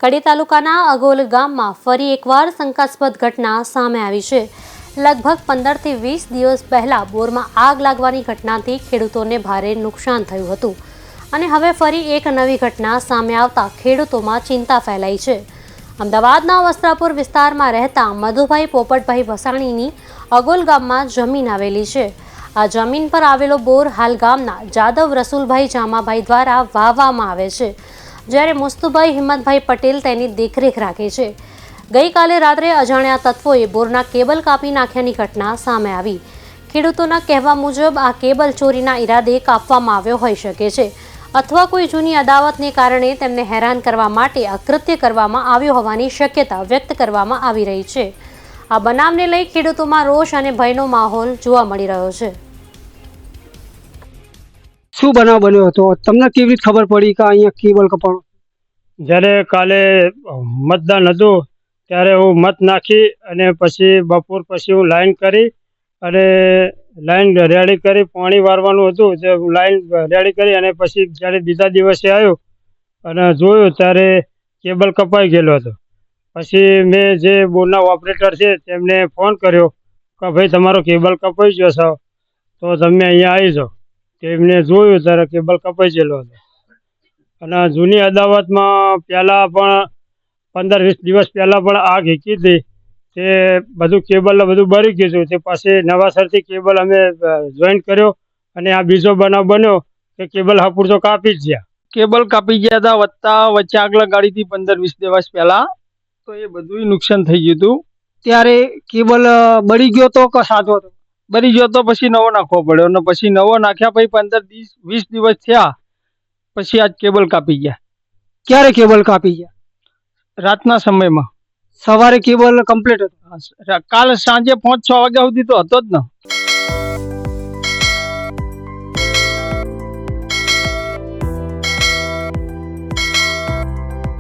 કડી તાલુકાના અગોલ ગામમાં ફરી એકવાર શંકાસ્પદ ઘટના સામે આવી છે। લગભગ 15 થી 20 દિવસ પહેલા બોરમાં આગ લાગવાની ઘટનાથી ખેડૂતોને ભારે નુકસાન થયું હતું અને હવે ફરી એક નવી ઘટના સામે આવતા ખેડૂતોમાં ચિંતા ફેલાઈ છે। અમદાવાદના વસ્ત્રાપુર વિસ્તારમાં રહેતા મધુભાઈ પોપટભાઈ વસાણીની અગોલ ગામમાં જમીન આવેલી છે। આ જમીન પર આવેલો બોર હાલ ગામના જાદવ રસુલભાઈ જામાભાઈ દ્વારા વાવવામાં આવે છે, જ્યારે મુસ્તુભાઈ હિંમતભાઈ પટેલ તેની દેખરેખ રાખે છે। ગઈકાલે રાત્રે અજાણ્યા તત્વોએ બોરના કેબલ કાપી નાખ્યાની ઘટના સામે આવી। ખેડૂતોના કહેવા મુજબ આ કેબલ ચોરીના ઈરાદે કાપવામાં આવ્યો હોઈ શકે છે અથવા કોઈ જૂની અદાવતને કારણે તેમને હેરાન કરવા માટે આ કૃત્ય કરવામાં આવ્યો હોવાની શક્યતા વ્યક્ત કરવામાં આવી રહી છે। આ બનાવને લઈ ખેડૂતોમાં રોષ અને ભયનો માહોલ જોવા મળી રહ્યો છે। શું બનાવ બન્યો હતો? તમને કેવી રીતે ખબર પડી કે અહીંયા કેબલ કપાણો? જ્યારે કાલે મતદાન હતું ત્યારે હું મત નાખી અને પછી બપોર પછી હું લાઈન કરી અને લાઈન રેડી કરી, પાણી વારવાનું હતું તે લાઈન રેડી કરી અને પછી જ્યારે બીજા દિવસે આવ્યો અને જોયું ત્યારે કેબલ કપાઈ ગયેલો હતો। પછી મેં જે બોરના ઓપરેટર છે તેમને ફોન કર્યો કે ભાઈ તમારો કેબલ કપાઈ ગયો છે તો તમે અહીંયા આવી જાઓ। તેમને જોયું ત્યારે કેબલ કપાઈ ગયેલો હતો અને જૂની અદાવતમાં પહેલાં પણ 15-20 દિવસ પહેલાં પણ આગ હીકી હતી, તે બધું કેબલ બધું બળી ગયું। તે પછી નવાસરથી કેબલ અમે જોઈન્ટ કર્યો અને આ બીજો બનાવ બન્યો કે કેબલ હપુરતો કાપી જ ગયા। કેબલ કાપી ગયા હતા વચ્ચે આગ લગાડી હતી 15-20 દિવસ પહેલા, તો એ બધું નુકસાન થઈ ગયું હતું। ત્યારે કેબલ બળી ગયો તો કે સાચો હતો? બળી ગયો તો પછી નવો નાખવો પડ્યો અને પછી નવો નાખ્યા પછી 15-20 દિવસ થયા પછી આજ કેબલ કાપી ગયા। ક્યારે કેબલ કાપી ગયા? રાતના સમયમાં। સવારે કેબલ કમ્પ્લીટ હતો? કાલ સાંજે 5-6 વાગ્યા સુધી તો હતો જ ને।